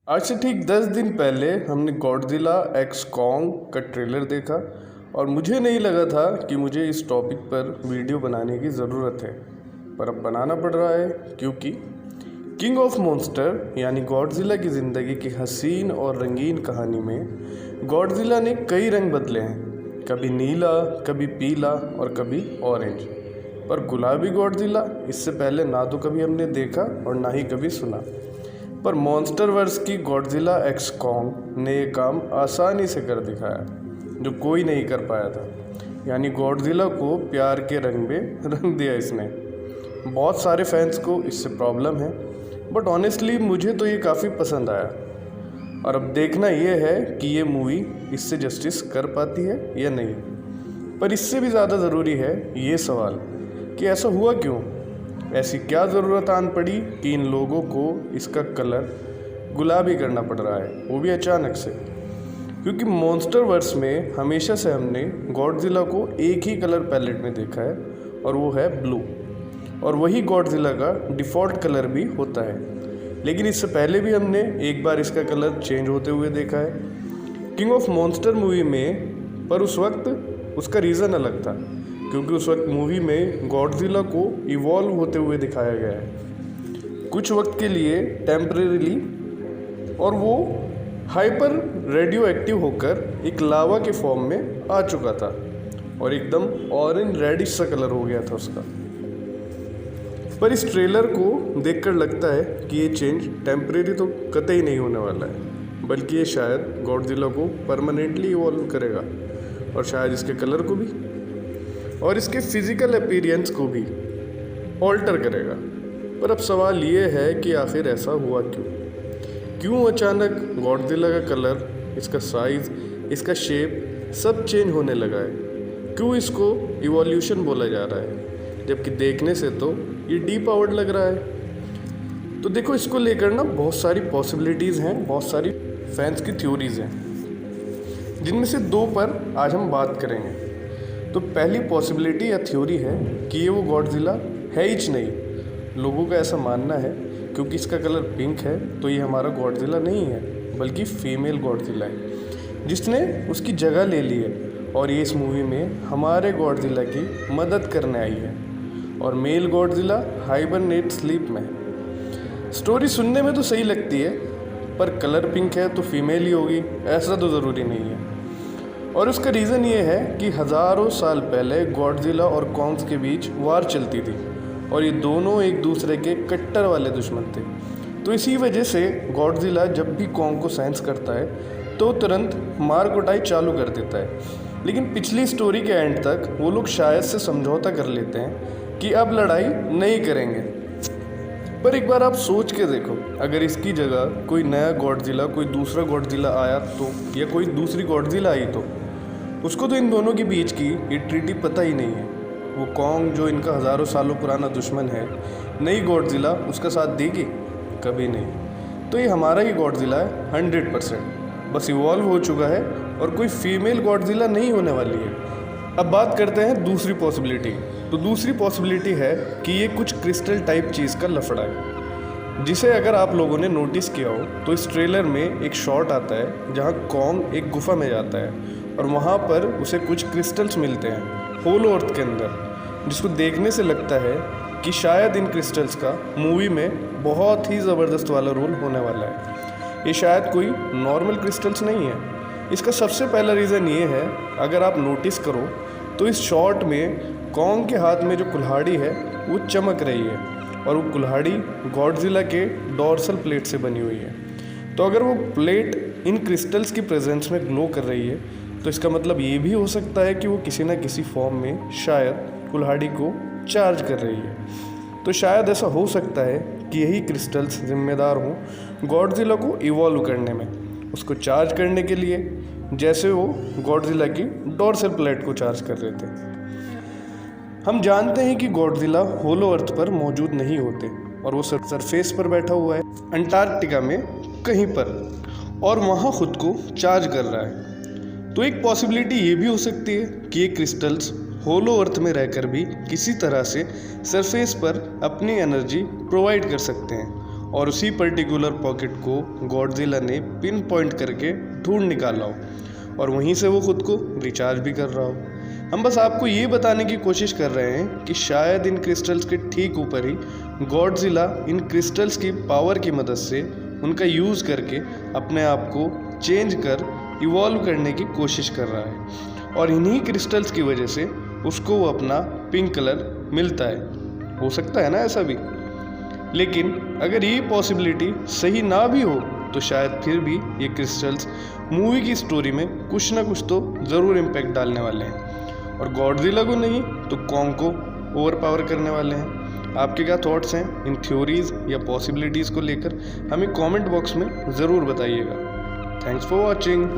आज से ठीक 10 दिन पहले हमने गॉडजिला एक्स कॉन्ग का ट्रेलर देखा और मुझे नहीं लगा था कि मुझे इस टॉपिक पर वीडियो बनाने की ज़रूरत है, पर अब बनाना पड़ रहा है क्योंकि किंग ऑफ मॉन्स्टर यानी गॉडजिला की ज़िंदगी की हसीन और रंगीन कहानी में गॉडजिला ने कई रंग बदले हैं, कभी नीला, कभी पीला और कभी ऑरेंज। पर गुलाबी गॉडजिला इससे पहले ना तो कभी हमने देखा और ना ही कभी सुना। पर मॉन्स्टरवर्स की गॉडजिला एक्स कॉन्ग ने ये काम आसानी से कर दिखाया जो कोई नहीं कर पाया था, यानी गॉडजिला को प्यार के रंग में रंग दिया इसने। बहुत सारे फैंस को इससे प्रॉब्लम है, बट ऑनेस्टली मुझे तो ये काफ़ी पसंद आया। और अब देखना ये है कि ये मूवी इससे जस्टिस कर पाती है या नहीं। पर इससे भी ज़्यादा ज़रूरी है ये सवाल कि ऐसा हुआ क्यों, ऐसी क्या ज़रूरत आन पड़ी कि इन लोगों को इसका कलर गुलाबी करना पड़ रहा है, वो भी अचानक से। क्योंकि मॉन्स्टरवर्स में हमेशा से हमने गॉडजिला को एक ही कलर पैलेट में देखा है और वो है ब्लू, और वही गॉडजिला का डिफ़ॉल्ट कलर भी होता है। लेकिन इससे पहले भी हमने एक बार इसका कलर चेंज होते हुए देखा है किंग ऑफ मॉन्स्टर मूवी में, पर उस वक्त उसका रीज़न अलग था क्योंकि उस वक्त मूवी में गॉडजिला को इवॉल्व होते हुए दिखाया गया है कुछ वक्त के लिए टेम्परेरीली, और वो हाइपर रेडियो एक्टिव होकर एक लावा के फॉर्म में आ चुका था और एकदम ऑरेंज रेडिश सा कलर हो गया था उसका। पर इस ट्रेलर को देखकर लगता है कि ये चेंज टेम्परेरी तो कतई नहीं होने वाला है, बल्कि ये शायद गॉडजिला को परमानेंटली इवॉल्व करेगा और शायद इसके कलर को भी और इसके फिज़िकल अपीयरेंस को भी ऑल्टर करेगा। पर अब सवाल ये है कि आखिर ऐसा हुआ क्यों अचानक गॉडजिला का कलर, इसका साइज़, इसका शेप सब चेंज होने लगा है। क्यों इसको इवोल्यूशन बोला जा रहा है जबकि देखने से तो ये डी पावर्ड लग रहा है। तो देखो, इसको लेकर ना बहुत सारी पॉसिबिलिटीज़ हैं, बहुत सारी फैंस की थ्योरीज़ हैं, जिनमें से दो पर आज हम बात करेंगे। तो पहली पॉसिबिलिटी या थ्योरी है कि ये वो गॉडजिला है ही नहीं। लोगों का ऐसा मानना है क्योंकि इसका कलर पिंक है तो ये हमारा गॉडजिला नहीं है, बल्कि फीमेल गॉडजिला है जिसने उसकी जगह ले ली है, और ये इस मूवी में हमारे गॉडजिला की मदद करने आई है। और मेल गॉडजिला हाइबरनेट स्लीप में है। स्टोरी सुनने में तो सही लगती है, पर कलर पिंक है तो फीमेल ही होगी ऐसा तो ज़रूरी नहीं है। और उसका रीज़न ये है कि हज़ारों साल पहले गॉडजिला और कॉन्ग्स के बीच वार चलती थी और ये दोनों एक दूसरे के कट्टर वाले दुश्मन थे। तो इसी वजह से गॉडजिला जब भी कॉन्ग को सेंस करता है तो तुरंत मार कुटाई चालू कर देता है। लेकिन पिछली स्टोरी के एंड तक वो लोग शायद से समझौता कर लेते हैं कि अब लड़ाई नहीं करेंगे। पर एक बार आप सोच के देखो, अगर इसकी जगह कोई नया गॉडजिला, कोई दूसरा गॉडजिला आया तो, या कोई दूसरी गॉडजिला आई तो उसको तो इन दोनों के बीच की ये ट्रीटी पता ही नहीं है। वो कॉन्ग जो इनका हज़ारों सालों पुराना दुश्मन है, नई गॉडजिला उसका साथ देगी? कभी नहीं। तो ये हमारा ही गॉडजिला है 100%, बस इवॉल्व हो चुका है और कोई फीमेल गॉडजिला नहीं होने वाली है। अब बात करते हैं दूसरी पॉसिबिलिटी। तो दूसरी पॉसिबिलिटी है कि ये कुछ क्रिस्टल टाइप चीज़ का लफड़ा है, जिसे अगर आप लोगों ने नोटिस किया हो तो इस ट्रेलर में एक शॉट आता है जहाँ कॉन्ग एक गुफा में जाता है और वहाँ पर उसे कुछ क्रिस्टल्स मिलते हैं होलो अर्थ के अंदर, जिसको देखने से लगता है कि शायद इन क्रिस्टल्स का मूवी में बहुत ही ज़बरदस्त वाला रोल होने वाला है। ये शायद कोई नॉर्मल क्रिस्टल्स नहीं है। इसका सबसे पहला रीज़न ये है, अगर आप नोटिस करो तो इस शॉट में कॉन्ग के हाथ में जो कुल्हाड़ी है वो चमक रही है और वो कुल्हाड़ी गॉडजिला के डॉर्सल प्लेट से बनी हुई है। तो अगर वो प्लेट इन क्रिस्टल्स की प्रेजेंस में ग्लो कर रही है तो इसका मतलब ये भी हो सकता है कि वो किसी न किसी फॉर्म में शायद कुल्हाड़ी को चार्ज कर रही है। तो शायद ऐसा हो सकता है कि यही क्रिस्टल्स जिम्मेदार हों गॉडजिला को इवॉल्व करने में, उसको चार्ज करने के लिए, जैसे वो गॉडजिला की डॉर्सल प्लेट को चार्ज कर रहे थे। हम जानते हैं कि गॉडजिला होलो अर्थ पर मौजूद नहीं होते और वो सरफेस पर बैठा हुआ है अंटार्कटिका में कहीं पर, और वहाँ खुद को चार्ज कर रहा है। तो एक पॉसिबिलिटी ये भी हो सकती है कि ये क्रिस्टल्स होलो अर्थ में रहकर भी किसी तरह से सरफेस पर अपनी एनर्जी प्रोवाइड कर सकते हैं और उसी पर्टिकुलर पॉकेट को गॉडजिला ने पिन पॉइंट करके ढूंढ निकाला हो और वहीं से वो खुद को रिचार्ज भी कर रहा हो। हम बस आपको ये बताने की कोशिश कर रहे हैं कि शायद इन क्रिस्टल्स के ठीक ऊपर ही गॉडजिला इन क्रिस्टल्स की पावर की मदद से उनका यूज़ करके अपने आप को चेंज कर इवॉल्व करने की कोशिश कर रहा है और इन्हीं क्रिस्टल्स की वजह से उसको वो अपना पिंक कलर मिलता है। हो सकता है ना ऐसा भी, लेकिन अगर ये पॉसिबिलिटी सही ना भी हो तो शायद फिर भी ये क्रिस्टल्स मूवी की स्टोरी में कुछ ना कुछ तो ज़रूर इम्पैक्ट डालने वाले हैं और गॉडजिला को नहीं तो कॉन्ग को ओवर पावर करने वाले हैं। आपके क्या थॉट्स हैं इन थ्योरीज़ या पॉसिबिलिटीज़ को लेकर, हमें कमेंट बॉक्स में ज़रूर बताइएगा। Thanks for watching.